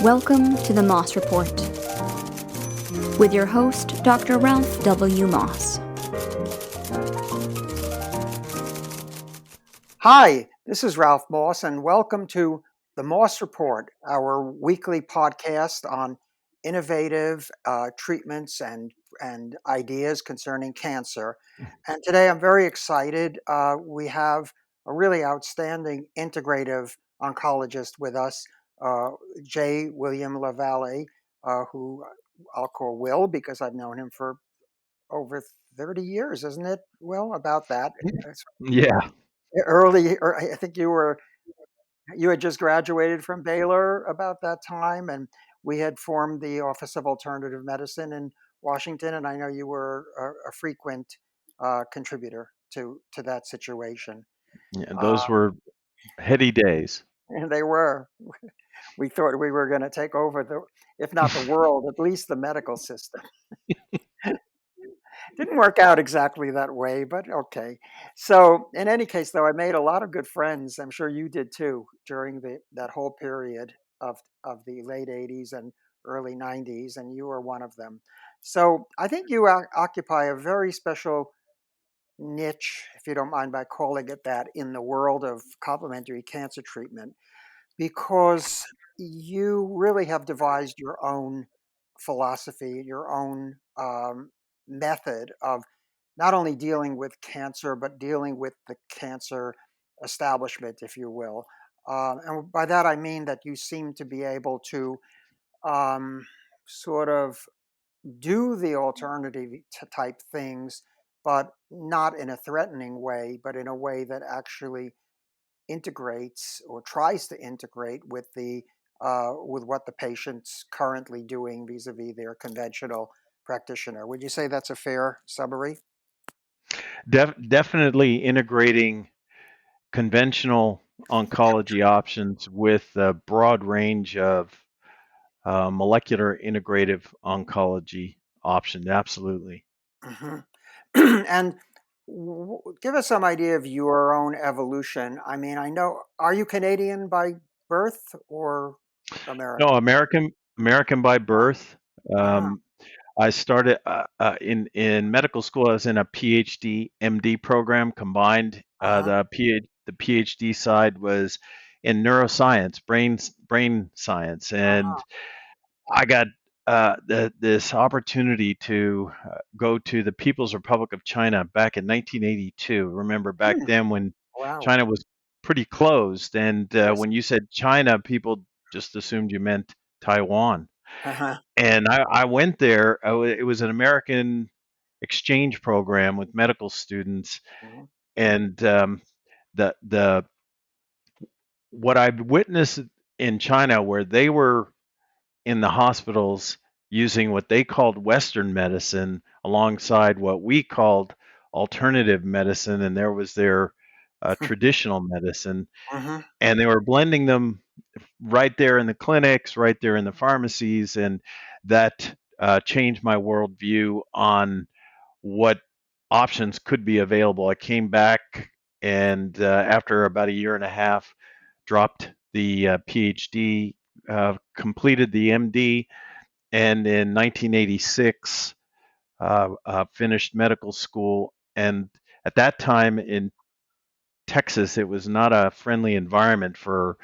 Welcome to the Moss Report with your host, Dr. Ralph W. Moss. Hi, this is Ralph Moss, and welcome to the Moss Report, our weekly podcast on innovative treatments and ideas concerning cancer. And today I'm very excited. We have a really outstanding integrative oncologist with us, J. William LaValley, who I'll call Will because I've known him for over 30 years, isn't it, Will? About that. It's Yeah, I think you had just graduated from Baylor about that time, and we had formed the Office of Alternative Medicine in Washington, and I know you were a frequent contributor to that situation. yeah, Uh, those were heady days. and they were. We thought we were going to take over if not the world, at least the medical system. Didn't work out exactly that way, but okay. So, in any case, though, I made a lot of good friends. I'm sure you did too during that whole period of the late '80s and early '90s, and you were one of them. So, I think you occupy a very special niche, if you don't mind my calling it that, in the world of complementary cancer treatment because you really have devised your own philosophy, your own method of not only dealing with cancer, but dealing with the cancer establishment, if you will. And by that, I mean that you seem to be able to sort of do the alternative type things, but not in a threatening way, but in a way that actually integrates or tries to integrate with what the patient's currently doing vis-a-vis their conventional practitioner. Would you say that's a fair summary? Definitely integrating conventional oncology options with a broad range of molecular integrative oncology options. Absolutely. Hmm. And give us some idea of your own evolution. I mean, I know, are you Canadian by birth or No, American? American by birth. Ah, Um, I started in medical school. I was in a PhD MD program combined. uh-huh. The PhD side was in neuroscience, brain science, and Uh-huh. I got this opportunity to go to the People's Republic of China back in 1982. Remember back Hmm. then when Wow. China was pretty closed, and Yes. when you said China, people just assumed you meant Taiwan. Uh-huh. And I went there. It was an American exchange program with medical students, Mhm. and the what I've witnessed in China, where they were in the hospitals using what they called Western medicine alongside what we called alternative medicine, and there was their traditional medicine, Mhm. and they were blending them right there in the clinics, right there in the pharmacies, and that changed my worldview on what options could be available. I came back and after about a year and a half, dropped the PhD, completed the MD, and in 1986 finished medical school. And at that time in Texas, it was not a friendly environment for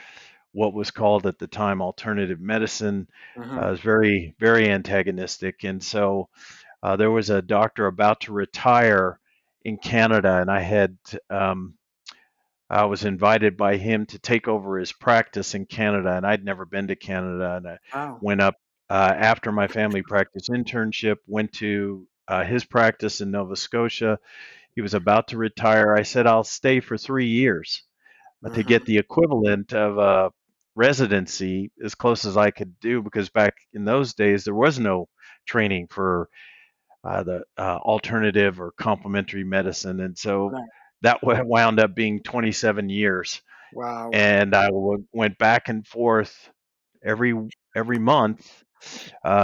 what was called at the time alternative medicine. Mhm. It was very, very antagonistic. And so there was a doctor about to retire in Canada, and um, I was invited by him to take over his practice in Canada, and I'd never been to Canada, and I Wow. went up after my family practice internship, went to his practice in Nova Scotia. He was about to retire. I said, I'll stay for 3 years to Mhm. get the equivalent of a residency as close as I could do, because back in those days, there was no training for the alternative or complementary medicine. And so Right. that wound up being 27 years. Wow. And I went back and forth every every month,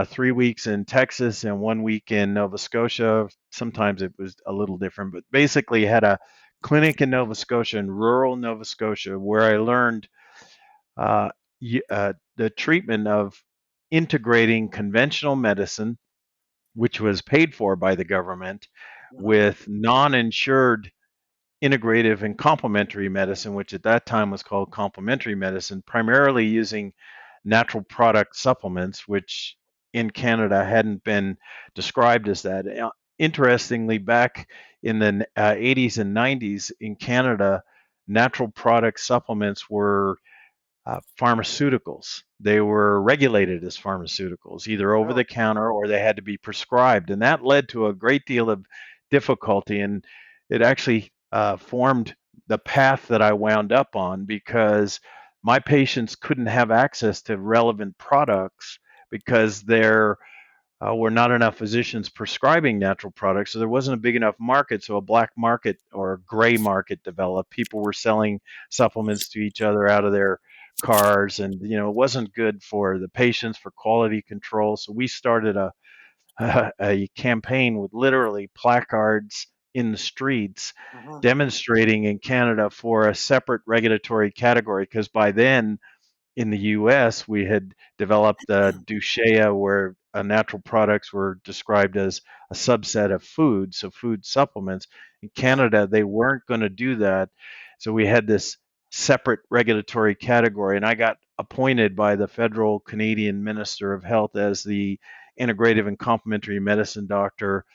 3 weeks in Texas and 1 week in Nova Scotia. Sometimes it was a little different, but basically had a clinic in Nova Scotia, in rural Nova Scotia, where I learned uh, the treatment of integrating conventional medicine, which was paid for by the government, Mhm. with non-insured integrative and complementary medicine, which at that time was called complementary medicine, primarily using natural product supplements, which in Canada hadn't been described as that. Interestingly, back in the 80s and 90s in Canada, natural product supplements were pharmaceuticals. They were regulated as pharmaceuticals, either over Oh, the counter or they had to be prescribed. And that led to a great deal of difficulty. And it actually formed the path that I wound up on because my patients couldn't have access to relevant products because there were not enough physicians prescribing natural products, so there wasn't a big enough market. So a black market or a gray market developed. People were selling supplements to each other out of their cars, and it wasn't good for the patients, for quality control. So we started a campaign with literally placards in the streets mhm, demonstrating in Canada for a separate regulatory category, because by then in the US, we had developed Dushea, where natural products were described as a subset of food, so food supplements. In right. Canada, they weren't going to do that. So we had this separate regulatory category, and I got appointed by the federal Canadian Minister of Health as the integrative and complementary medicine doctor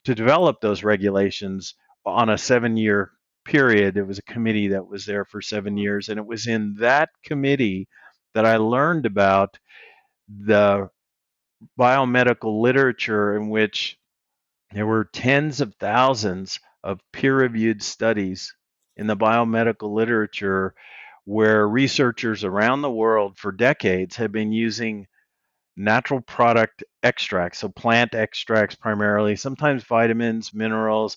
to develop those regulations on a 7-year period. It was a committee that was there for seven Hmm. years, and it was in that committee that I learned about the biomedical literature in which there were tens of thousands of peer reviewed studies in the biomedical literature where researchers around the world for decades have been using natural product extracts, so plant extracts primarily, sometimes vitamins, minerals,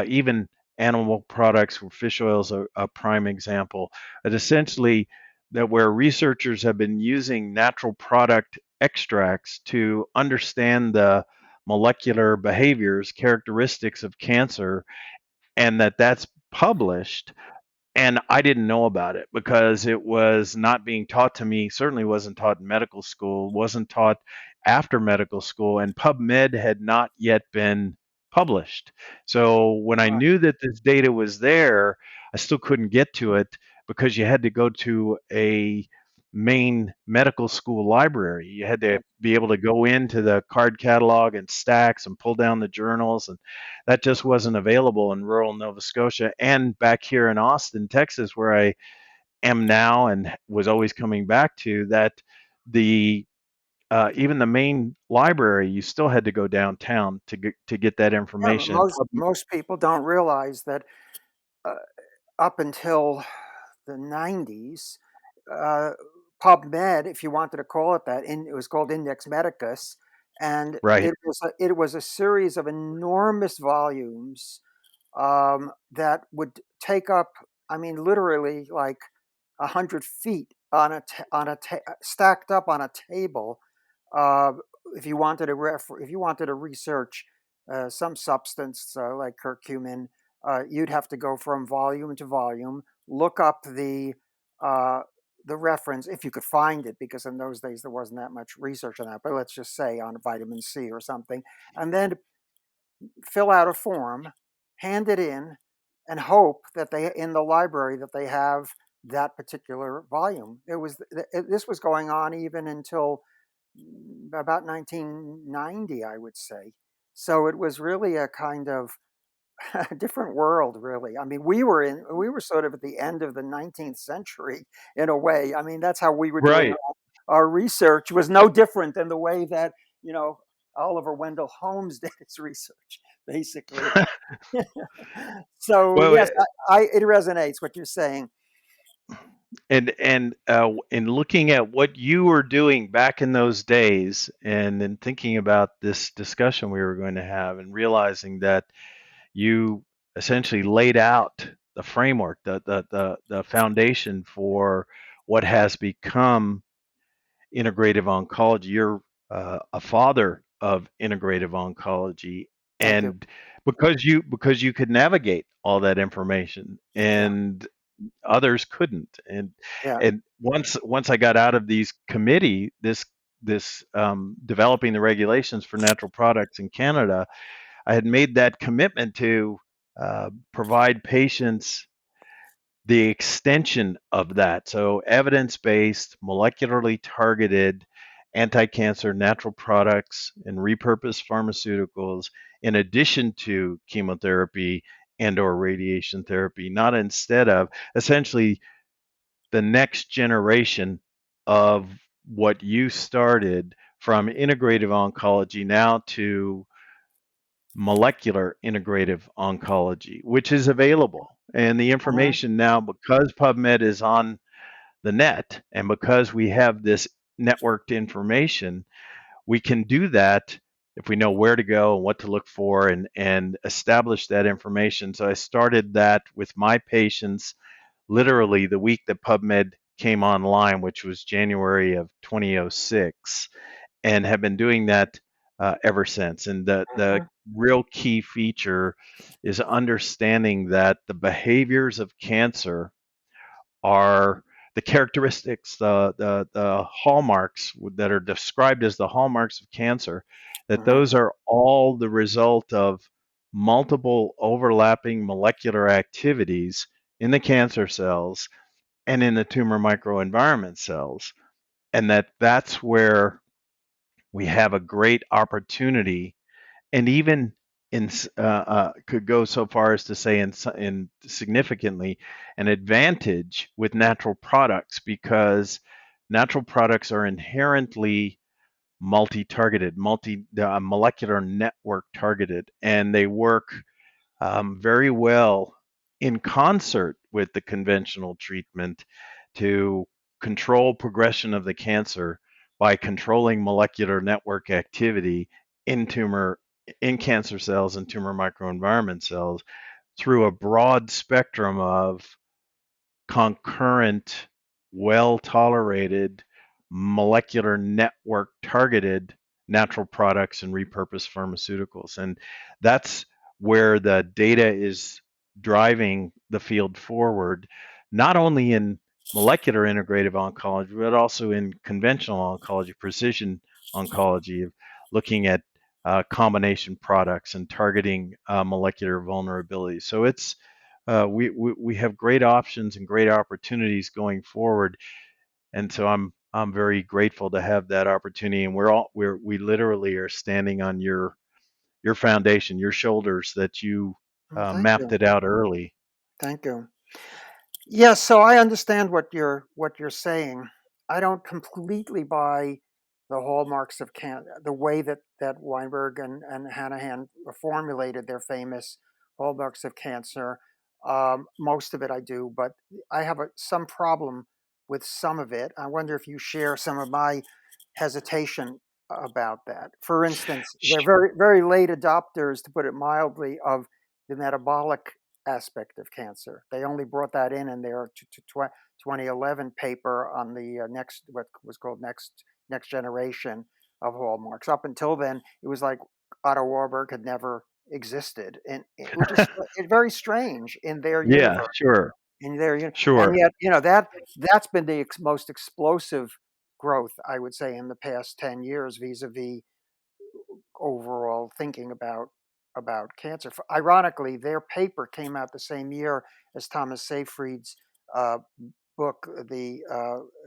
even animal products. Fish oil is a prime example. But essentially, that where researchers have been using natural product extracts to understand the molecular behaviors, characteristics of cancer, and that's published, and I didn't know about it because it was not being taught to me. Certainly wasn't taught in medical school, wasn't taught after medical school, and PubMed had not yet been published. So when I Right. knew that this data was there, I still couldn't get to it because you had to go to a main medical school library. You had to Yes. be able to go into the card catalog and stacks and pull down the journals, and that just wasn't available in rural Nova Scotia and back here in Austin, Texas, where I am now and was always coming back to. That the even the main library, you still had to go downtown to get that Yeah, but information. most people don't realize that uh, up until the 90s, uh, PubMed, if you wanted to call it that, it was called Index Medicus, and Right. it was a series of enormous volumes that would take up, I mean, literally like 100 feet stacked up on a table. Uh, if you wanted to if you wanted to research some substance like curcumin, you'd have to go from volume to volume, look up uh, the reference if you could find it, because in those days there wasn't that much research on that. But let's just say on vitamin C or something, and then fill out a form, hand it in, and hope that they in the library that they have that particular volume. This was going on even until about 1990, I would say. So it was really a kind of a different world, really. I mean, we were sort of at the end of the 19th century in a way. I mean, that's how we were doing Right. our research. Was no different than the way that you know Oliver Wendell Holmes did his research, basically. So Well, yes, it resonates what you're saying. and in looking at what you were doing back in those days, and then thinking about this discussion we were going to have, and realizing that you essentially laid out the framework, the foundation for what has become integrative oncology. You're a father of integrative oncology, Thank you. and because you could navigate all that information Yeah. and others couldn't. Yeah. And once I got out of these committee, this developing the regulations for natural products in Canada, I had made that commitment to provide patients the extension of that. So evidence-based, molecularly targeted anti-cancer natural products and repurposed pharmaceuticals in addition to chemotherapy and or radiation therapy, not instead of, essentially the next generation of what you started from integrative oncology now to molecular integrative oncology, which is available. And the Mhm. information now, because PubMed is on the net and because we have this networked information, we can do that if we know where to go and what to look for and establish that information. So I started that with my patients literally the week that PubMed came online, which was January of 2006, and have been doing that ever since. And the Mhm. real key feature is understanding that the behaviors of cancer are the characteristics, the hallmarks that are described as the hallmarks of cancer, that Mhm. those are all the result of multiple overlapping molecular activities in the cancer cells and in the tumor microenvironment cells. And that's where we have a great opportunity, and even could go so far as to say in significantly an advantage with natural products, because natural products are inherently multi-targeted, molecular network targeted, and they work very well in concert with the conventional treatment to control progression of the cancer by controlling molecular network activity in tumor in cancer cells and tumor microenvironment cells through a broad spectrum of concurrent, well tolerated, molecular network targeted natural products and repurposed pharmaceuticals. And that's where the data is driving the field forward, not only in molecular integrative oncology, but also in conventional oncology, precision oncology, of looking at combination products and targeting molecular vulnerabilities. So we have great options and great opportunities going forward, and so I'm very grateful to have that opportunity. And we literally are standing on your foundation, your shoulders, that you Thank mapped you. it out early. Thank you. Yes, so I understand what you're saying. I don't completely buy the hallmarks of the way that Weinberg and Hanahan formulated their famous hallmarks of cancer. Most of it I do, but I have some problem with some of it. I wonder if you share some of my hesitation about that. For instance, they're very very late adopters, to put it mildly, of the metabolic aspect of cancer. They only brought that in their 2011 paper on the next, what was called next generation of hallmarks. Up until then, it was like Otto Warburg had never existed, and which is very strange in their Yeah, universe. sure, And sure, yet, that's been the most explosive growth, I would say, in the past 10 years, vis-a-vis overall thinking about cancer. Ironically, their paper came out the same year as Thomas Seyfried's uh, book, The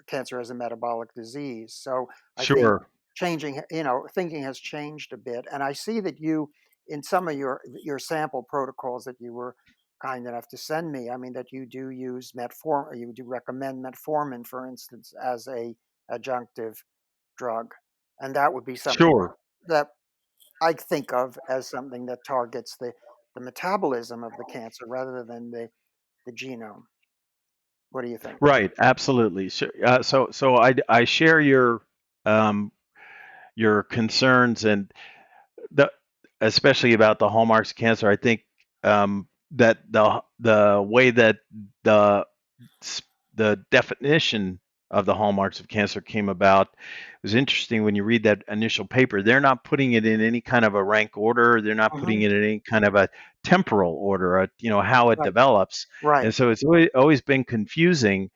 Cancer as a Metabolic Disease. So I think sure. thinking has changed a bit, and I see that you, in some of your sample protocols that you were kind enough to send me, I mean, that you do use metformin, or you do recommend metformin, for instance, as a adjunctive drug, and that would be something Sure. that I think of as something that targets the metabolism of the cancer rather than the genome. What do you think? Right, absolutely. So I share um, your concerns, and the especially about the hallmarks of cancer. I think that the way that the the definition of the hallmarks of cancer came about. It was interesting when you read that initial paper. They're not putting it in any kind of a rank order. They're not putting Hmm. it in any kind of a temporal order, how it Right. develops. Right. And so it's always been confusing.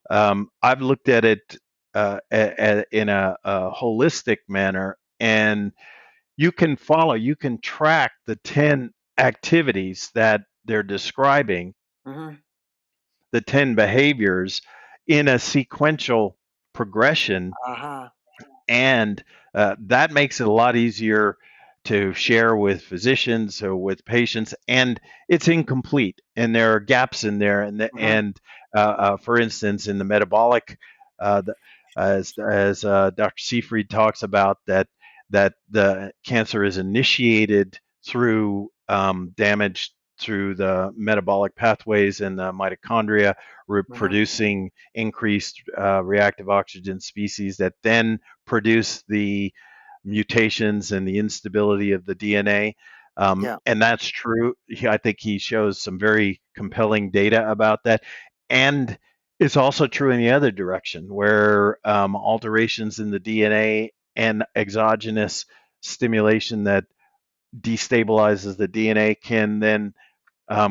I've looked at it in a holistic manner, and you can track the 10 activities that they're describing, Hmm. the 10 behaviors in a sequential progression, Uh-huh. and that makes it a lot easier to share with physicians or with patients. And it's incomplete, and there are gaps in there. Hmm. For instance, in the metabolic, the, as Dr. Seafried talks about, that the cancer is initiated through damage through the metabolic pathways in the mitochondria, Hmm. producing increased reactive oxygen species that then produce the mutations and the instability of the DNA. Yeah. And that's true. I think he shows some very compelling data about that. And it's also true in the other direction, where alterations in the DNA and exogenous stimulation that destabilizes the DNA can then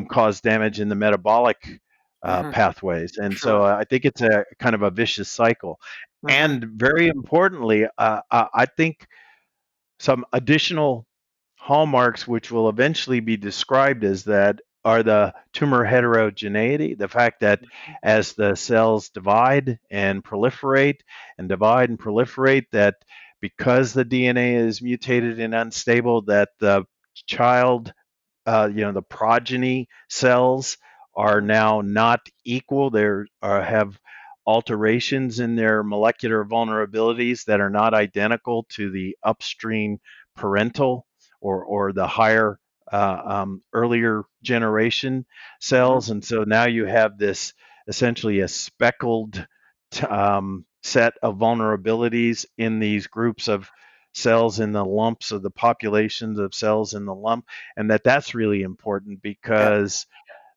cause damage in the metabolic Hmm. pathways. And so Sure. I think it's a kind of a vicious cycle. Hmm. And very importantly, I think some additional hallmarks, which will eventually be described as that, are the tumor heterogeneity, the fact that as the cells divide and proliferate, that because the DNA is mutated and unstable, that the child the progeny cells are now not equal. Have alterations in their molecular vulnerabilities that are not identical to the upstream parental or the higher earlier generation Hmm. cells. And so now you have this essentially a speckled set of vulnerabilities in these groups of cells in the lumps of the populations of cells in the lump, and that's really important Yeah. because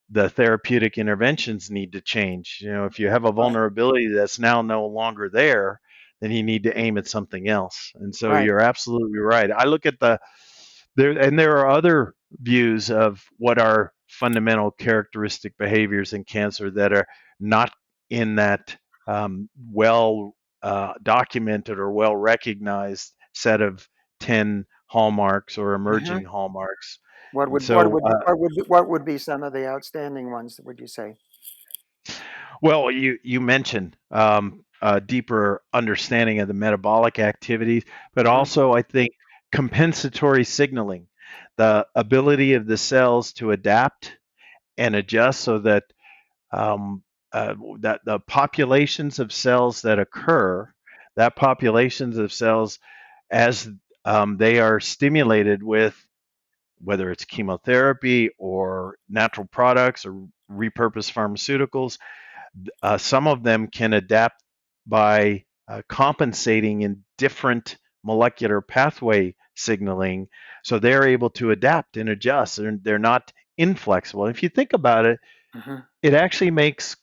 the therapeutic interventions need to change. If you have a Right. vulnerability that's now no longer there, then you need to aim at something else. And so Right. you're absolutely right. I look at there are other views of what are fundamental characteristic behaviors in cancer that are not in that well documented or well recognized set of 10 hallmarks or Hmm. emerging hallmarks. What And would what so would what would be some of the outstanding ones, would you say? well, you mentioned a deeper understanding of the metabolic activities, but Hmm. also I think compensatory signaling, the ability of the cells to adapt and adjust so um, that the populations of cells that occur, that populations of cells, as they are stimulated with whether it's chemotherapy or natural products or repurposed pharmaceuticals, some of them can adapt by compensating in different molecular pathway signaling. So they're able to adapt and adjust, and they're not inflexible. If you think about it, Hmm. it actually makes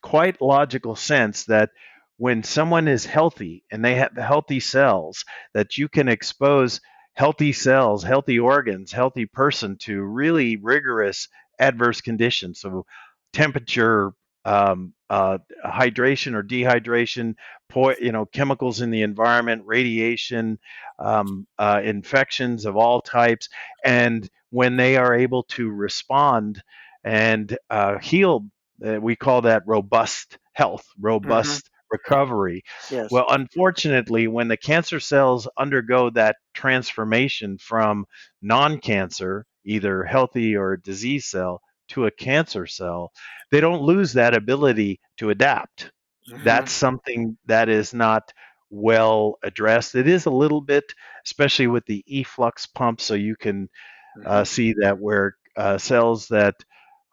quite logical sense that when someone is healthy and they have healthy cells, that you can expose healthy cells, healthy organs, healthy person to really rigorous adverse conditions. So, temperature, hydration or dehydration, chemicals in the environment, radiation, infections of all types, and when they are able to respond and healed. We call that robust health, Hmm. robust recovery. Yes. Well, unfortunately, when the cancer cells undergo that transformation from non cancer, either healthy or disease cell, to a cancer cell, they don't lose that ability to adapt. Hmm. That's something that is not well addressed. It is a little bit, especially with the efflux pump, so you can Hmm. see that where cells that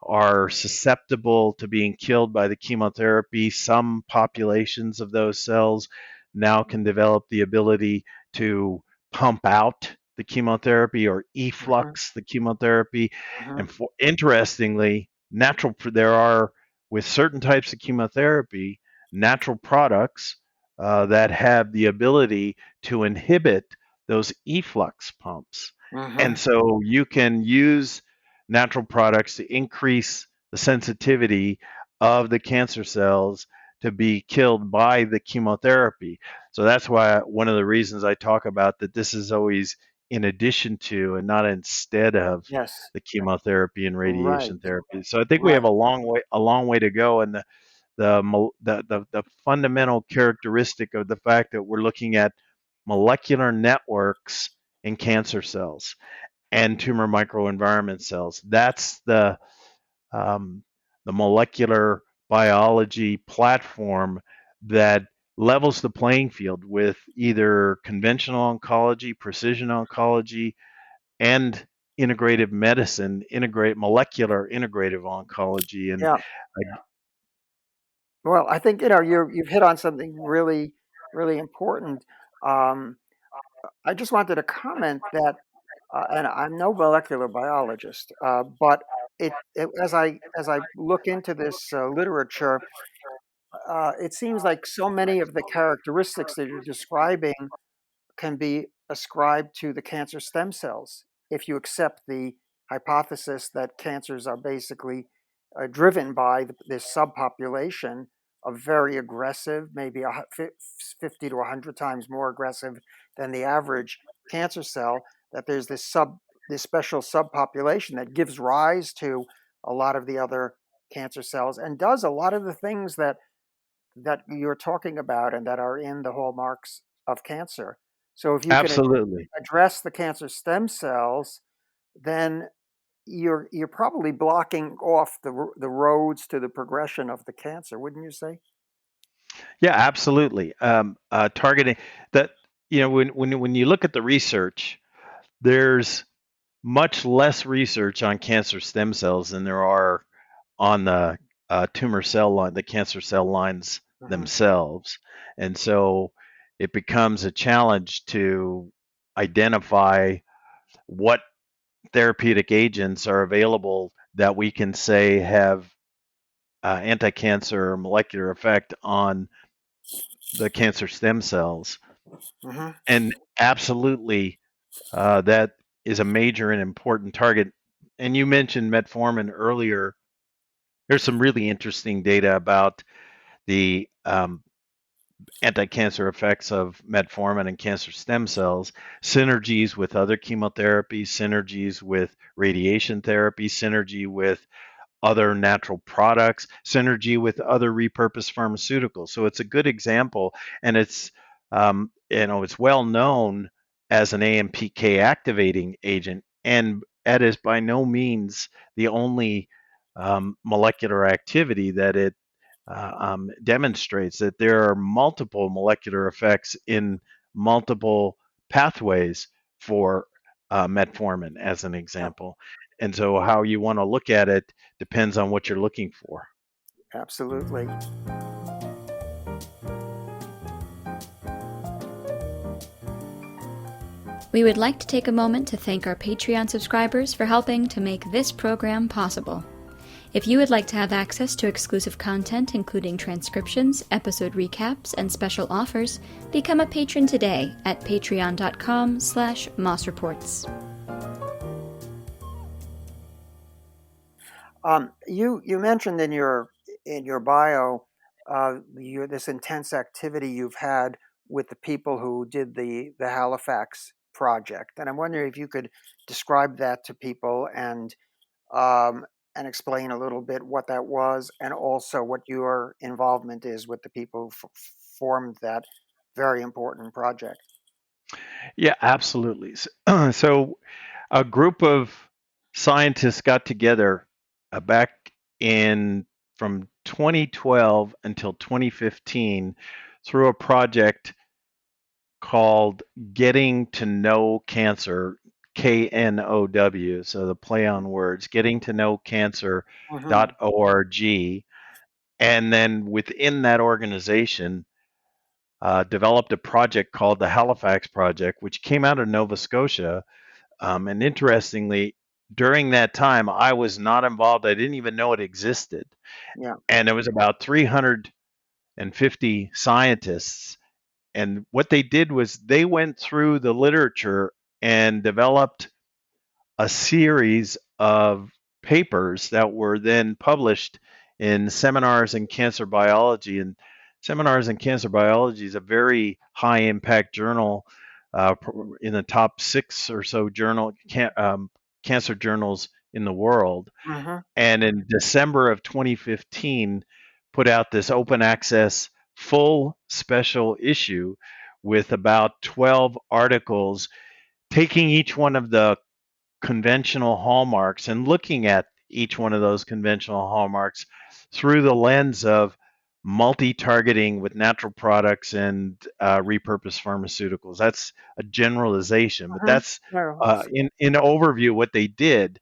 are susceptible to being killed by the chemotherapy, some populations of those cells now can develop the ability to pump out the chemotherapy or Hmm. efflux the chemotherapy. Hmm. And interestingly, there are with certain types of chemotherapy, natural products that have the ability to inhibit those efflux pumps. Mm-hmm. And so you can use natural products to increase the sensitivity of the cancer cells to be killed by the chemotherapy. So that's why one of the reasons I talk about that this is always in addition to and not instead of Yes. the chemotherapy and Right. radiation therapy. So I think we have Right. a long way to go, and the fundamental characteristic of the fact that we're looking at molecular networks in cancer cells and tumor microenvironment cells. That's um, the molecular biology platform that levels the playing field with either conventional oncology, precision oncology, and integrative medicine, integrate molecular integrative oncology, and Yeah. Well, I think you've hit on something really, really important. Um, I just wanted to comment that, and I'm no molecular biologist, but as I look into this literature, it seems like so many of the characteristics that you're describing can be ascribed to the cancer stem cells if you accept the hypothesis that cancers are basically driven by this subpopulation of very aggressive, maybe 50 to 100 times more aggressive than the average cancer cell, that there's this special subpopulation that gives rise to a lot of the other cancer cells and does a lot of the things that you're talking about and that are in the hallmarks of cancer. So if you can absolutely. address the cancer stem cells, then you're probably blocking off the roads to the progression of the cancer, wouldn't you say? Yeah, absolutely. Targeting that, when you look at the research, there's much less research on cancer stem cells than there are on the tumor cell line, the cancer cell lines Hmm. themselves, and so it becomes a challenge to identify what therapeutic agents are available that we can say have anti-cancer or molecular effect on the cancer stem cells. Hmm. And absolutely, that is a major and important target. And you mentioned metformin earlier. There's some really interesting data about the anti-cancer effects of metformin and cancer stem cells, synergies with other chemotherapies, synergies with radiation therapy, synergy with other natural products, synergy with other repurposed pharmaceuticals. So it's a good example, and it's well known as an AMPK activating agent, and that is by no means the only molecular activity that it demonstrates. That there are multiple molecular effects in multiple pathways for metformin, as an Yeah, example. And so, how you want to look at it depends on what you're looking for. absolutely. We would like to take a moment to thank our Patreon subscribers for helping to make this program possible. If you would like to have access to exclusive content, including transcriptions, episode recaps, and special offers, become a patron today at patreon.com/mossreports. You mentioned in your bio this intense activity you've had with the people who did the Halifax project, and I'm wondering if you could describe that to people um, and explain a little bit what that was, and also what your involvement is with the people who formed that very important project. Yeah, absolutely. So a group of scientists got together back in from 2012 until 2015 through a project called Getting to Know Cancer, KNOW. So the play on words, getting to know Hmm. cancer.org. And then within that organization, developed a project called the Halifax Project, which came out of Nova Scotia. And interestingly, during that time, I was not involved. I didn't even know it existed. Yeah. And there was about 300 and 50 scientists. And what they did was they went through the literature and developed a series of papers that were then published in seminars in cancer biology. And seminars in cancer biology is a very high impact journal, in the top 6 or so cancer journals in the world. Mm-hmm. And in December of 2015, put out this open access full special issue with about 12 articles, taking each one of the conventional hallmarks and looking at each one of those conventional hallmarks through the lens of multi-targeting with natural products and repurposed pharmaceuticals. That's a generalization, but Mm-hmm. that's No. in overview what they did.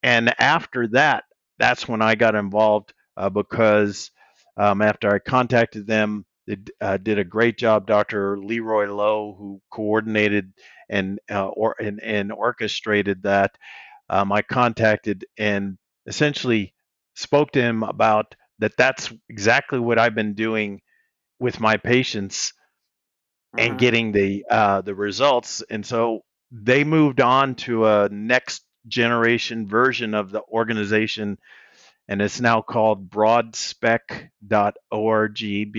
And after that, that's when I got involved, because after I contacted them, they did a great job. Dr. Leroy Lowe, who coordinated and orchestrated that, I contacted and essentially spoke to him about that. That's exactly what I've been doing with my patients and Mm-hmm. getting the results. And so they moved on to a next generation version of the organization, and it's now called broadspec.org, Mm-hmm.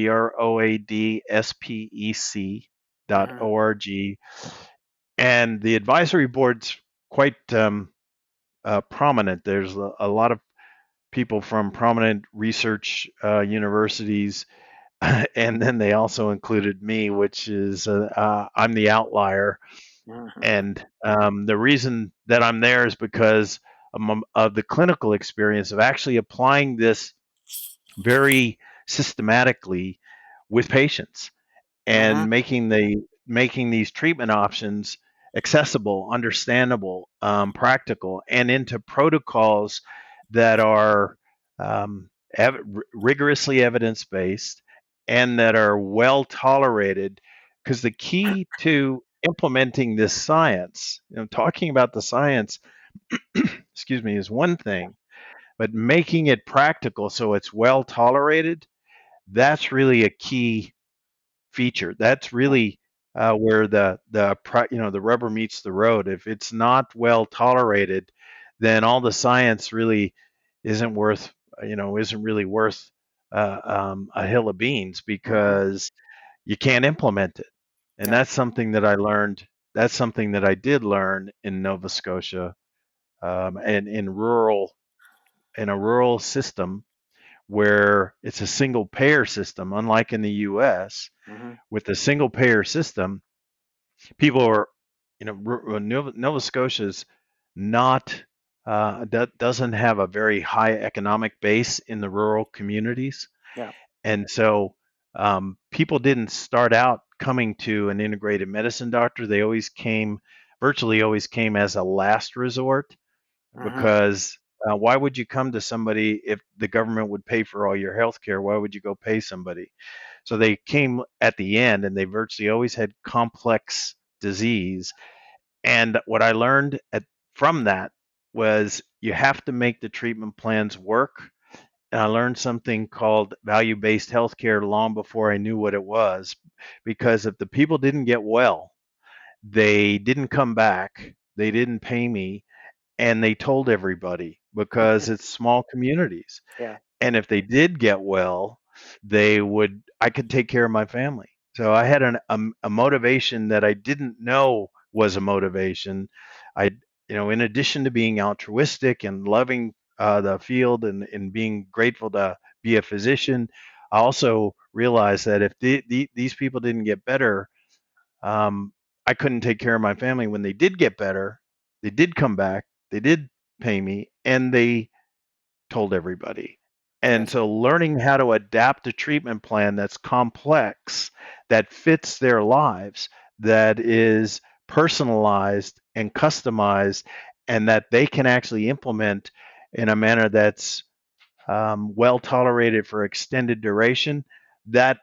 broadspec.org. And the advisory board's quite prominent. There's a lot of people from prominent research universities, and then they also included me, which is I'm the outlier. Mm-hmm. And the reason that I'm there is because of the clinical experience of actually applying this very systematically with patients Mm-hmm. and making these treatment options accessible, understandable, practical, and into protocols that are rigorously evidence based and that are well tolerated. Because the key to implementing this science, talking about the science, excuse me, is one thing, but making it practical so it's well tolerated, that's really a key feature. That's really where the rubber meets the road. If it's not well tolerated, then all the science really isn't worth isn't really worth a hill of beans, Mm-hmm. because you can't implement it. And Yeah. that's something that I learned. That's something that I did learn in Nova Scotia, and in a rural system where it's a single payer system, unlike in the U.S. Mm-hmm. With the single payer system, people are, Nova Scotia's not doesn't have a very high economic base in the rural communities, Yeah. and so people didn't start out coming to an integrated medicine doctor. They virtually always came as a last resort, Mm-hmm. because why would you come to somebody if the government would pay for all your health care? Why would you go pay somebody? So they came at the end, and they virtually always had complex disease. And what I learned from that was you have to make the treatment plans work. And I learned something called value-based healthcare long before I knew what it was, because if the people didn't get well, they didn't come back, they didn't pay me, and they told everybody, because it's small communities. Yeah. And if they did get well, I could take care of my family. So I had a motivation that I didn't know was a motivation. I, in addition to being altruistic and loving the field, and being grateful to be a physician, I also realized that if these people didn't get better, I couldn't take care of my family. When they did get better, they did come back, they did pay me, and they told everybody. And Yes. so learning how to adapt a treatment plan that's complex, that fits their lives, that is personalized and customized, and that they can actually implement in a manner that's well tolerated for extended duration, that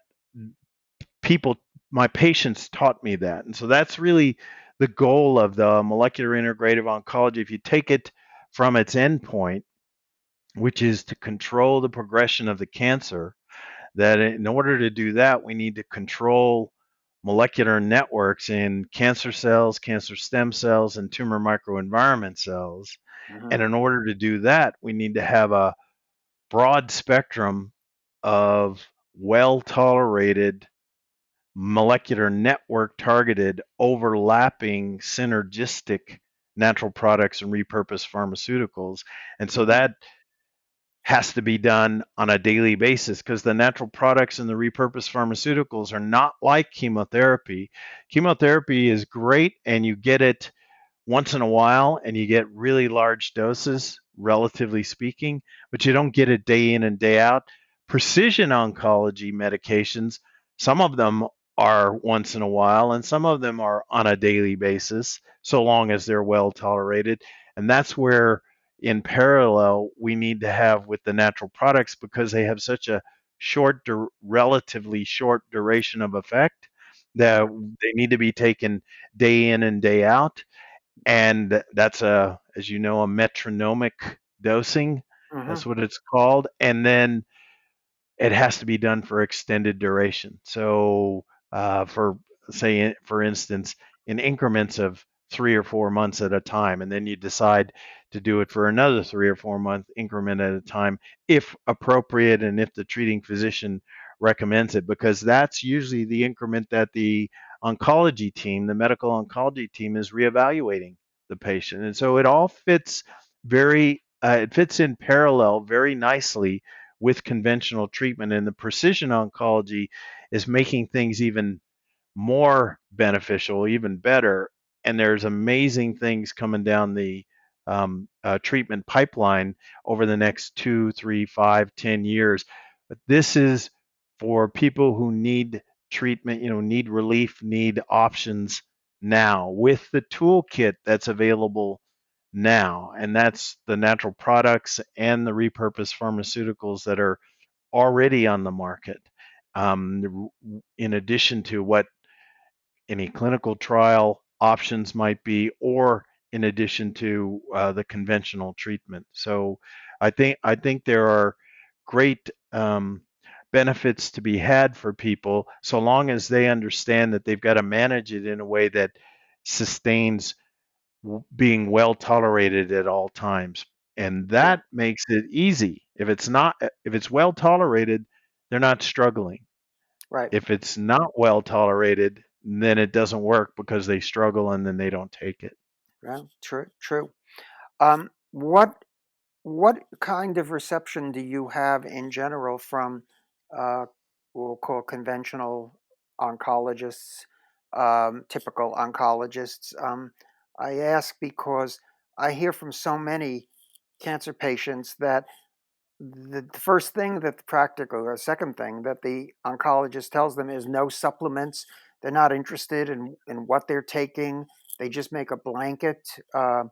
people, my patients taught me that. And so that's really the goal of the molecular integrative oncology. If you take it from its endpoint, which is to control the progression of the cancer, that in order to do that, we need to control molecular networks in cancer cells, cancer stem cells, and tumor microenvironment cells. And Hmm. in order to do that, we need to have a broad spectrum of well tolerated molecular network targeted overlapping synergistic natural products and repurposed pharmaceuticals. And so Hmm. that has to be done on a daily basis because the natural products and the repurposed pharmaceuticals are not like chemotherapy. Chemotherapy is great and you get it once in a while and you get really large doses, relatively speaking, but you don't get it day in and day out. Precision oncology medications, some of them are once in a while and some of them are on a daily basis, so long as they're well tolerated. And that's where, in parallel, we need to have with the natural products because they have such a relatively short duration of effect that Right. they need to be taken day in and day out, and that's a, as you know, a metronomic dosing. Hmm. That's what it's called. And then it has to be done for extended duration. So, for say, for instance, in increments of 3 or 4 months at a time, and then you decide to do it for another 3 or 4 month increment at a time, if appropriate, and if the treating physician recommends it, because that's usually the increment that the oncology team, the medical oncology team, is reevaluating the patient, and so it all fits it fits in parallel very nicely with conventional treatment. And the precision oncology is making things even more beneficial, even better. And there's amazing things coming down the treatment pipeline over the next 2, 3, 5, 10 years. But this is for people who need treatment, need relief, need options now with the toolkit that's available now. And that's the natural products and the repurposed pharmaceuticals that are already on the market, in addition to what any clinical trial options might be, or in addition to the conventional treatment. So I think there are great benefits to be had for people, so long as they understand that they've got to manage it in a way that sustains being well tolerated at all times. And Yeah. that makes it easy. If it's well tolerated, they're not struggling. Right. If it's not well tolerated, then it doesn't work because they struggle and then they don't take it. Yeah. True. True. What kind of reception do you have in general from uh, we'll call conventional oncologists, typical oncologists? I ask because I hear from so many cancer patients that the first thing that the practical or second thing that the oncologist tells them is no supplements. They're not interested in what they're taking. They just make a blanket a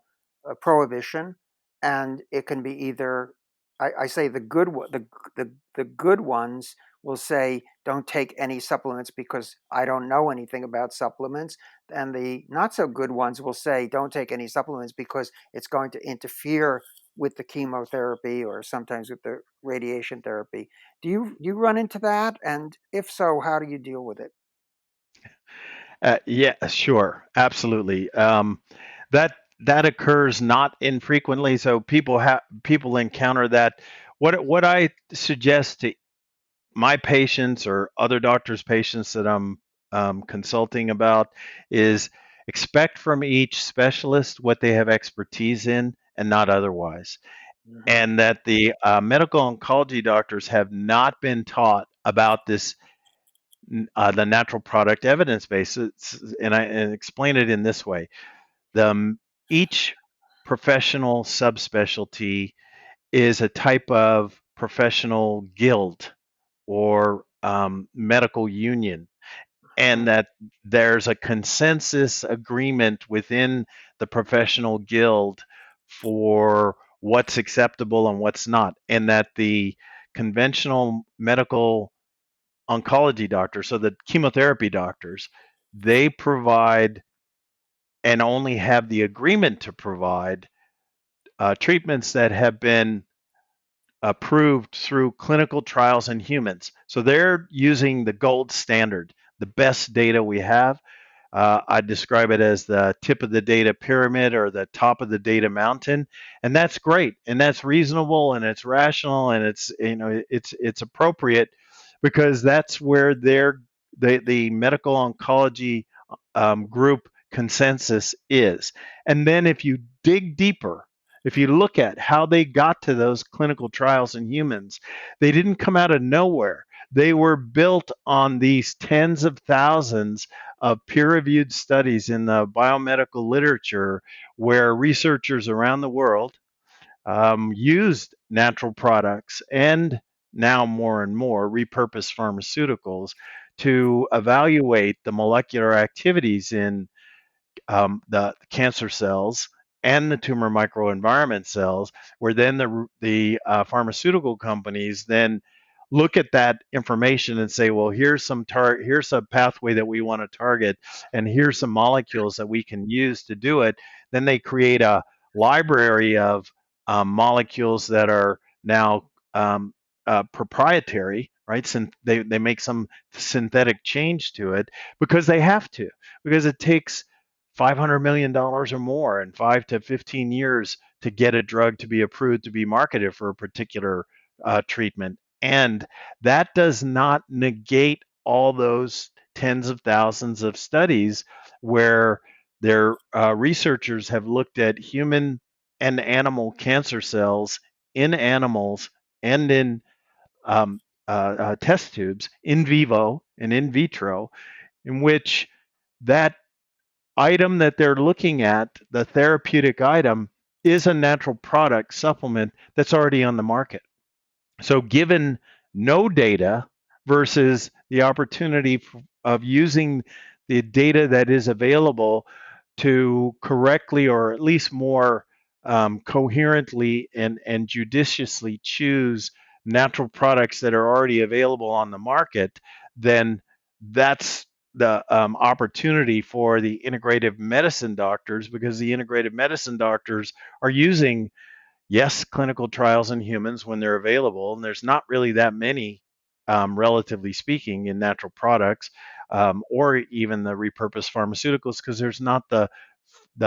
prohibition, and it can be either I say the good ones will say don't take any supplements because I don't know anything about supplements, and the not so good ones will say don't take any supplements because it's going to interfere with the chemotherapy or sometimes with the radiation therapy. Do you run into that? And if so, how do you deal with it? Yeah, sure, absolutely. That that occurs not infrequently. So people encounter that. What I suggest to my patients or other doctors' patients that I'm consulting about is expect from each specialist what they have expertise in and not otherwise. Hmm. And that the medical oncology doctors have not been taught about the natural product evidence base. And I explain it in this way: each professional subspecialty is a type of professional guild or medical union, and that there's a consensus agreement within the professional guild for what's acceptable and what's not, and that the conventional medical oncology doctors, so the chemotherapy doctors, they provide and only have the agreement to provide treatments that have been approved through clinical trials in humans. So they're using the gold standard, the best data we have. I describe it as the tip of the data pyramid or the top of the data mountain, and that's great, and that's reasonable, and it's rational, and it's appropriate because that's where the medical oncology group consensus is. And then if you dig deeper, if you look at how they got to those clinical trials in humans, they didn't come out of nowhere. They were built on these tens of thousands of peer-reviewed studies in the biomedical literature where researchers around the world used natural products and now more and more repurposed pharmaceuticals to evaluate the molecular activities in the cancer cells and the tumor microenvironment cells, where then the pharmaceutical companies then look at that information and say, well, here's a pathway that we want to target, and here's some molecules that we can use to do it. Then they create a library of molecules that are now proprietary, right? They make some synthetic change to it because they have to, because it takes $500 million or more in 5 to 15 years to get a drug to be approved to be marketed for a particular treatment. And that does not negate all those tens of thousands of studies where their researchers have looked at human and animal cancer cells in animals and in test tubes in vivo and in vitro, in which that item that they're looking at, the therapeutic item, is a natural product supplement that's already on the market. So, given no data versus the opportunity of using the data that is available to correctly or at least more coherently and judiciously choose natural products that are already available on the market, then that's the opportunity for the integrative medicine doctors, because the integrative medicine doctors are using, yes, clinical trials in humans when they're available, and there's not really that many, relatively speaking, in natural products or even the repurposed pharmaceuticals, because there's not the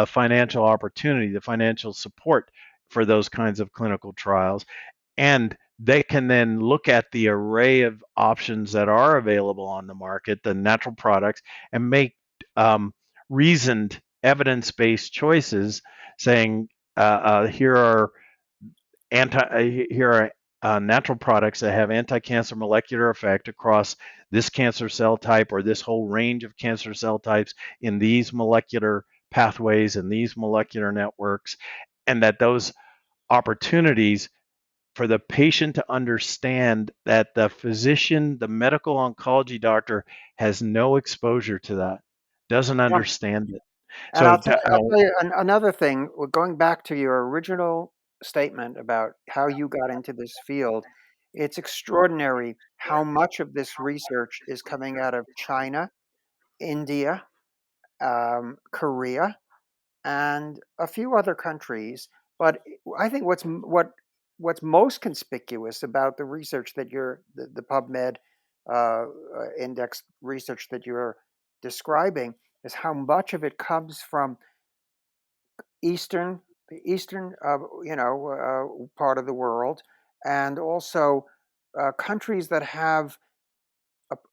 financial opportunity, the financial support for those kinds of clinical trials. And they can then look at the array of options that are available on the market, the natural products, and make reasoned, evidence-based choices, saying here are natural products that have anti-cancer molecular effect across this cancer cell type or this whole range of cancer cell types in these molecular pathways and these molecular networks, and that those opportunities for the patient to understand that the physician, the medical oncology doctor, has no exposure to that, doesn't Yeah. understand it. And So, I'll tell you another thing. Going back to your original statement about how you got into this field, it's extraordinary how much of this research is coming out of China, India, Korea, and a few other countries. But I think what's most conspicuous about the research that the PubMed index research that you're describing is how much of it comes from the eastern part of the world, and also countries that have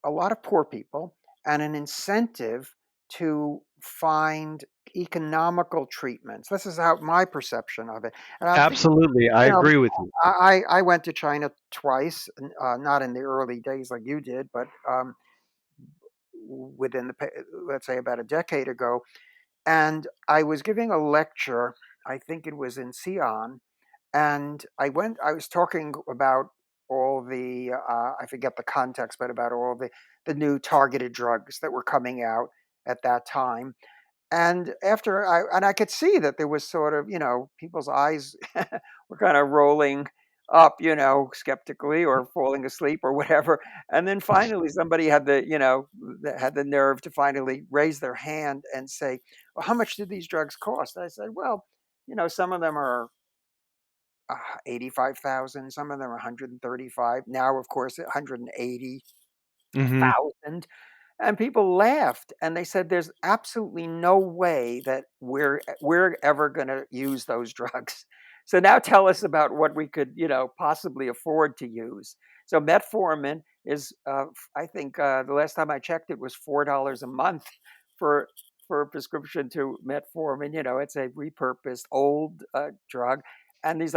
a lot of poor people and an incentive to find economical treatments. This is how my perception of it. And I'm thinking, absolutely, I you know, agree with you. I went to China twice, not in the early days like you did, but within let's say about a decade ago. And I was giving a lecture, I think it was in Xi'an, and I was talking about all the, I forget the context, but about all the new targeted drugs that were coming out at that time. And I could see that there was sort of, people's eyes were kind of rolling up, skeptically or falling asleep or whatever. And then finally somebody had had the nerve to finally raise their hand and say, well, how much do these drugs cost? And I said, well, some of them are 85,000, some of them are 135. Now, of course, 180,000. Hmm. And people laughed and they said, "There's absolutely no way that we're ever going to use those drugs." So now tell us about what we could, possibly afford to use. So metformin is, I think, the last time I checked, it was $4 a month for a prescription to metformin. It's a repurposed old drug, and these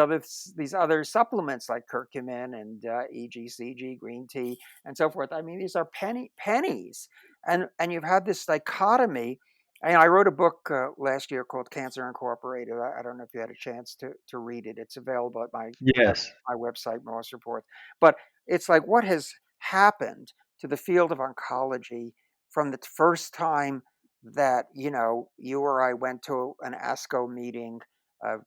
other supplements like curcumin and EGCG, green tea, and so forth. I mean, these are pennies, and you've had this dichotomy. And I wrote a book last year called Cancer Incorporated. I don't know if you had a chance to read it. It's available at Yes. my website, Moss Report. But it's like, what has happened to the field of oncology from the first time that you or I went to an ASCO meeting,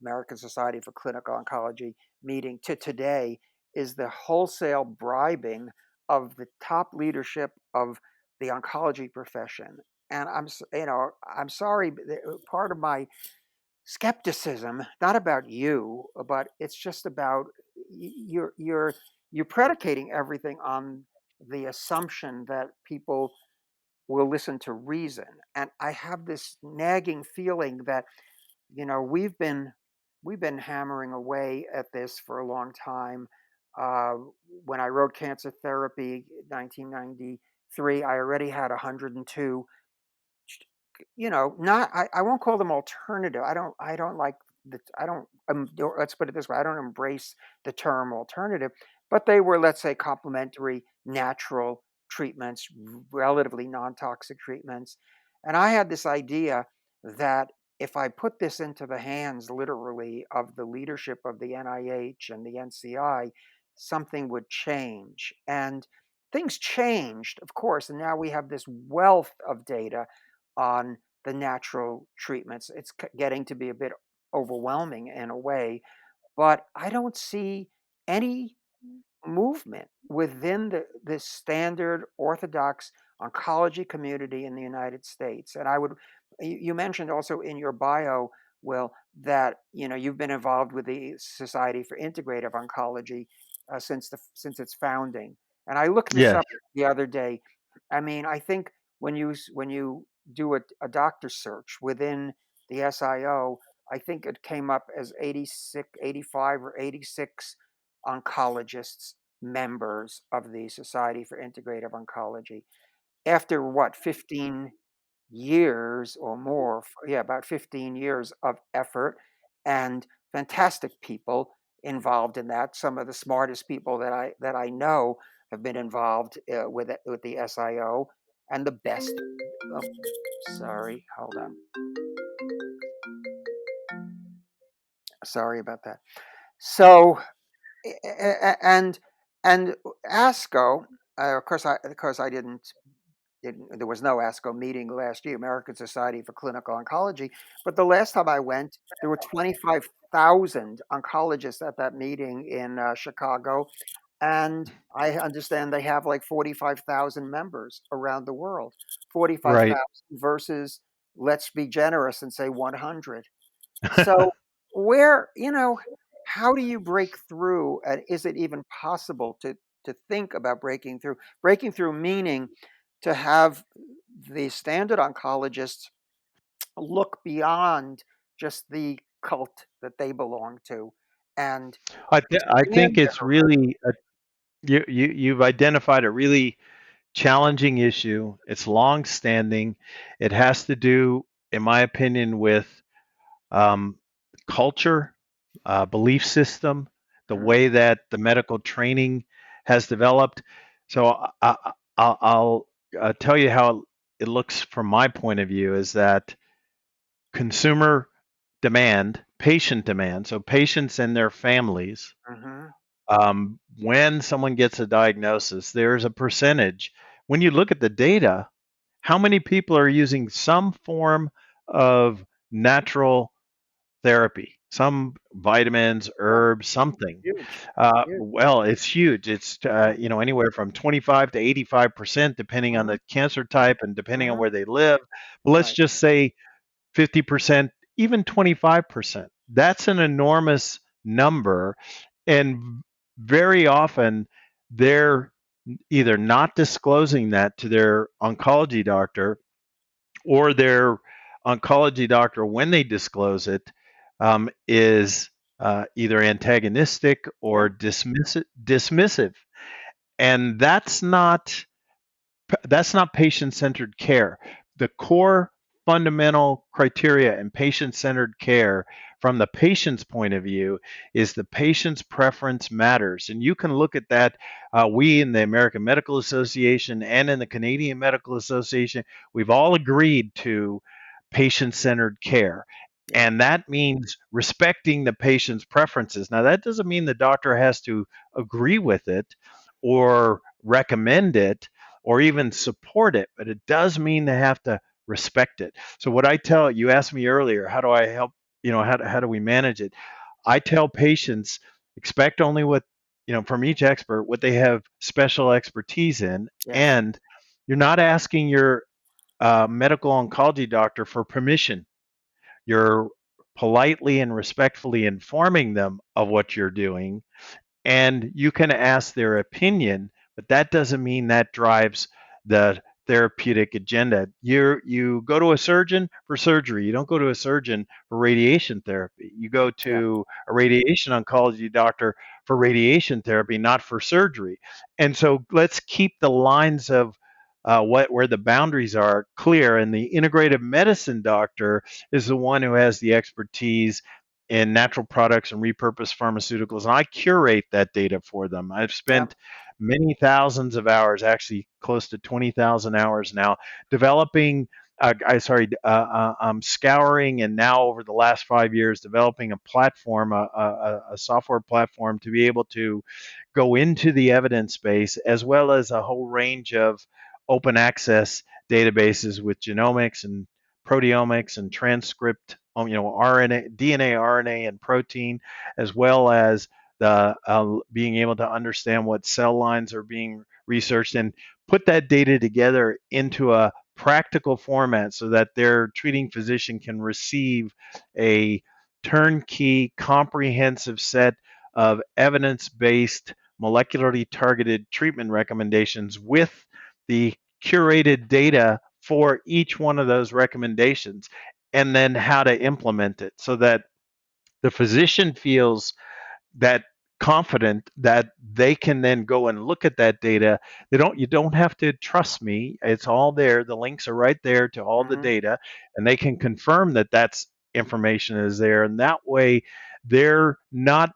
American Society for Clinical Oncology meeting, to today, is the wholesale bribing of the top leadership of the oncology profession. And I'm sorry, but part of my skepticism, not about you, but it's just about you're predicating everything on the assumption that people will listen to reason. And I have this nagging feeling that we've been hammering away at this for a long time. Uh, when I wrote Cancer Therapy, 1993, I already had 102. Not, I won't call them alternative. I don't like the I don't let's put it this way. I don't embrace the term alternative, but they were, let's say, complementary natural treatments, relatively non-toxic treatments. And I had this idea that if I put this into the hands, literally, of the leadership of the NIH and the NCI, something would change. And things changed, of course, and now we have this wealth of data on the natural treatments. It's getting to be a bit overwhelming in a way, but I don't see any movement within the standard orthodox oncology community in the United States. And you mentioned also in your bio, Will, that you've been involved with the Society for Integrative Oncology since its founding. And I looked this Yes. up the other day. I mean, I think when you do a doctor search within the SIO, I think it came up as 86, 85, or 86 oncologists members of the Society for Integrative Oncology. After what, 15 years or more, yeah, about 15 years of effort and fantastic people involved in that. Some of the smartest people that I know have been involved with the SIO, and the best. Oh, sorry, hold on. Sorry about that. So, and ASCO, of course I didn't, there was no ASCO meeting last year, American Society for Clinical Oncology, but the last time I went, there were 25,000 oncologists at that meeting in Chicago, and I understand they have like 45,000 members around the world. Right. 45,000 versus, let's be generous and say, 100. So where, how do you break through? And is it even possible to think about breaking through? Breaking through meaning to have the standard oncologists look beyond just the cult that they belong to and I think expand it's their horizon. really you've identified a really challenging issue. It's long standing. It has to do, in my opinion, with um, culture, belief system, the way Mhm, that the medical training has developed. So I'll tell you how it looks from my point of view is that consumer demand, patient demand, so patients and their families, mhm. when someone gets a diagnosis, there's a percentage. When you look at the data, how many people are using some form of natural therapy, some vitamins, Oh, herbs, something? huge, huge. Well, it's huge. It's anywhere from 25 to 85%, depending on Mhm, the cancer type and depending on mhm. where they live. But let's Right. just say 50%, even 25%. That's an enormous number. And very often they're either not disclosing that to their oncology doctor, or their oncology doctor, when they disclose it, is either antagonistic or Yep. dismissive. And that's not patient-centered care. The core fundamental criteria in patient-centered care from the patient's point of view is the patient's preference matters. And you can look at that. We in the American Medical Association and in the Canadian Medical Association, we've all agreed to patient-centered care. Yeah. And that means respecting the patient's preferences. Now, that doesn't mean the doctor has to agree with it or recommend it or even support it, but it does mean they have to respect it. So what I tell you asked me earlier, how do I help? How do we manage it? I tell patients expect only what from each expert what they have special expertise in, Yes. and you're not asking your medical oncology doctor for permission. You're politely and respectfully informing them of what you're doing, and you can ask their opinion, but that doesn't mean that drives the therapeutic agenda. You go to a surgeon for surgery. You don't go to a surgeon for radiation therapy. You go Yeah. to a radiation oncology doctor for radiation therapy, not for surgery. And so let's keep the lines of where the boundaries are clear. And the integrative medicine doctor is the one who has the expertise in natural products and repurposed pharmaceuticals. And I curate that data for them. I've Yep. spent many thousands of hours, actually close to 20,000 hours now, developing. Scouring, and now over the last 5 years, developing a platform, a software platform to be able to go into the evidence base, as well as a whole range of open access databases with genomics and proteomics and transcript, RNA, DNA, RNA, and protein, as well as the being able to understand what cell lines are being researched and put that data together into a practical format so that their treating physician can receive a turnkey, comprehensive set of evidence-based, molecularly targeted treatment recommendations with the curated data for each one of those recommendations, and then how to implement it so that the physician feels that confident that they can then go and look at that data. You don't have to trust me. It's all there. The links are right there to all the Hmm. data, and they can confirm that that's information is there. And that way, they're not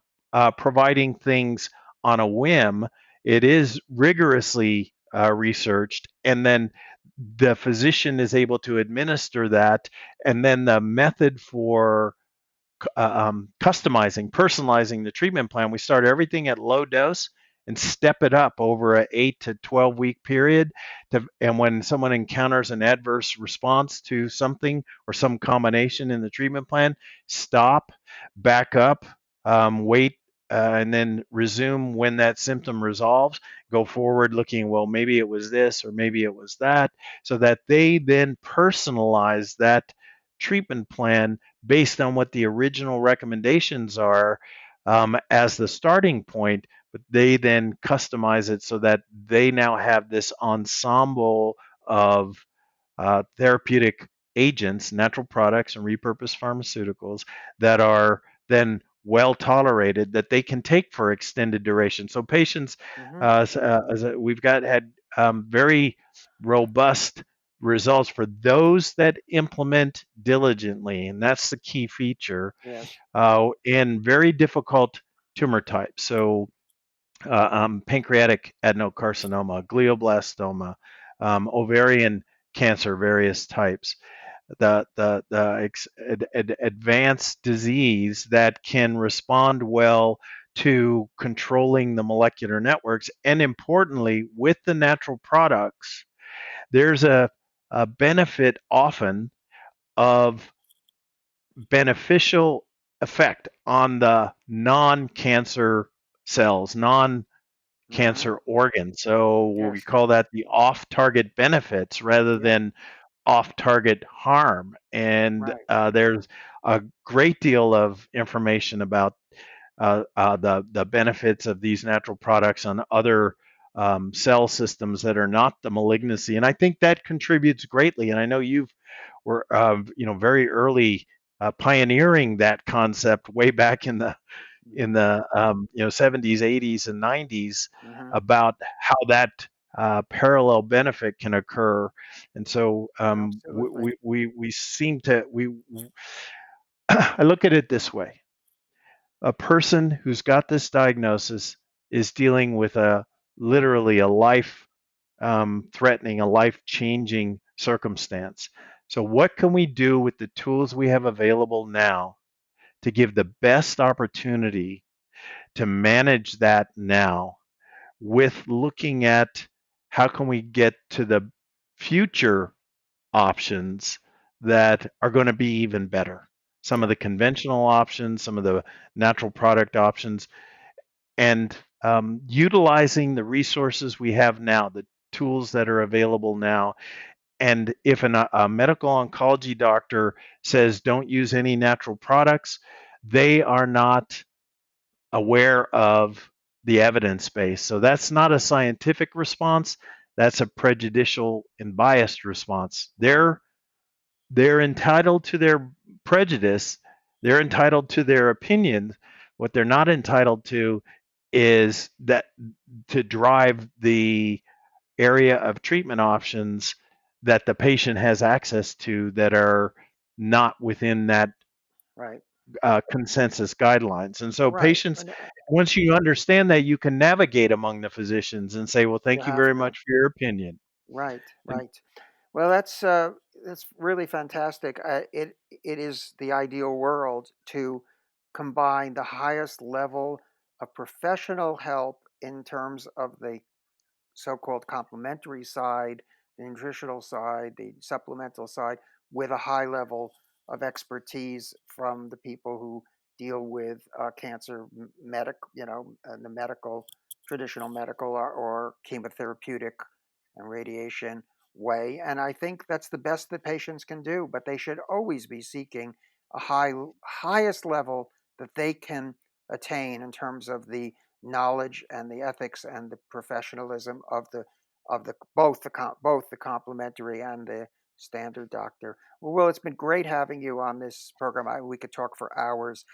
providing things on a whim. It is rigorously researched, and then the physician is able to administer that, and then the method for customizing, personalizing the treatment plan. We start everything at low dose and step it up over an 8 to 12 week period. And when someone encounters an adverse response to something or some combination in the treatment plan, stop, back up, wait, and then resume when that symptom resolves. Go forward looking, well, maybe it was this or maybe it was that, so that they then personalize that treatment plan based on what the original recommendations are as the starting point, but they then customize it so that they now have this ensemble of therapeutic agents, natural products, and repurposed pharmaceuticals that are then well tolerated that they can take for extended duration. So patients, Hmm. we've had very robust results for those that implement diligently, and that's the key feature Yes. in very difficult tumor types. So pancreatic adenocarcinoma, glioblastoma, ovarian cancer, various types, advanced disease that can respond well to controlling the molecular networks, and importantly, with the natural products, there's a benefit often of beneficial effect on the non-cancer cells, Hmm. non-cancer organs. So we Yes. call that the off-target benefits rather Yeah. than off-target harm. And Right. there's a great deal of information about the benefits of these natural products on other cell systems that are not the malignancy, and I think that contributes greatly. And I know you've were very early pioneering that concept way back in the Mhm. 70s, 80s, and 90s Mhm. about how that parallel benefit can occur. And so Absolutely. we seem to we I look at it this way: a person who's got this diagnosis is dealing with a literally a life threatening, a life changing circumstance. So, what can we do with the tools we have available now to give the best opportunity to manage that now, with looking at how can we get to the future options that are going to be even better? Some of Yeah. the conventional options, some of the natural product options, and utilizing the resources we have now, the tools that are available now. And if a medical oncology doctor says don't use any natural products, they are not aware of the evidence base. So that's not a scientific response. That's a prejudicial and biased response. Mhm. They're entitled to their prejudice. They're entitled to their opinions. What they're not entitled to is that to drive the area of treatment options that the patient has access to that are not within that Right. consensus guidelines. And so Right. patients, once you understand that, you can navigate among the physicians and say, well, You thank you have very to. much for your opinion. Right. And Right. Well, that's really fantastic. It is the ideal world to combine the highest level of professional help in terms of the so-called complementary side, the nutritional side, the supplemental side, with a high level of expertise from the people who deal with cancer the medical, traditional medical or chemotherapeutic and radiation way. And I think that's the best that patients can do, but they should always be seeking a highest level that they can attain in terms of the knowledge and the ethics and the professionalism of the both the complementary and the standard doctor. Well, Will, it's been great having you on this program. We could talk for hours.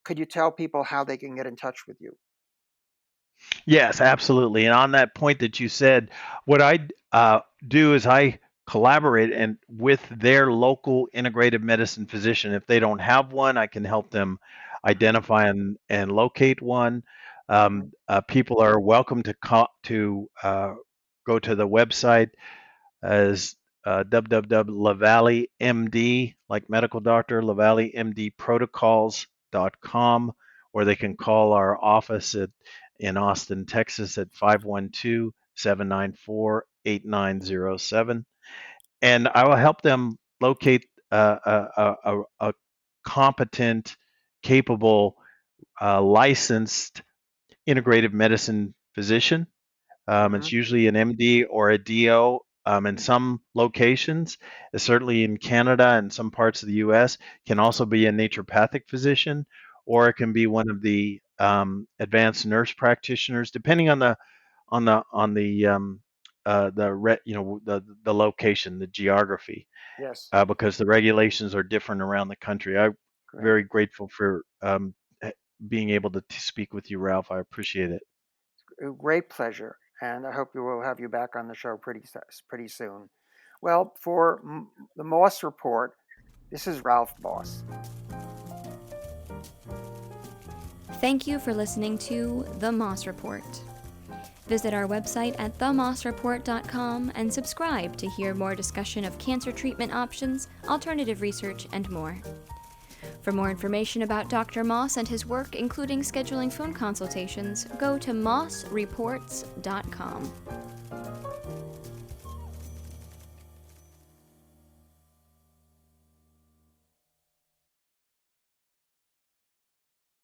Could you tell people how they can get in touch with you? yes, absolutely. And on that point that you said, what I do is I collaborate and with their local integrative medicine physician. If they don't have one, I can help them identify and locate one. Hmm. People are welcome to go to the website as www.LaValley MD, like medical doctor, LaValleyMDprotocols.com, or they can call our office in Austin, Texas at 512-794-8907. And I will help them locate a competent, capable, licensed integrative medicine physician. Hmm. It's usually an MD or a DO in some locations, certainly in Canada and some parts of the US, can also be a naturopathic physician, or it can be one of the advanced nurse practitioners, depending on the location, the geography, Yes, because the regulations are different around the country. I'm great. very grateful for being able to speak with you, Ralph. I appreciate it. A great pleasure, and I hope we will have you back on the show pretty soon. Well, for the Moss Report, this is Ralph Moss. Thank you for listening to The Moss Report. Visit our website at themossreport.com and subscribe to hear more discussion of cancer treatment options, alternative research, and more. For more information about Dr. Moss and his work, including scheduling phone consultations, go to mossreports.com.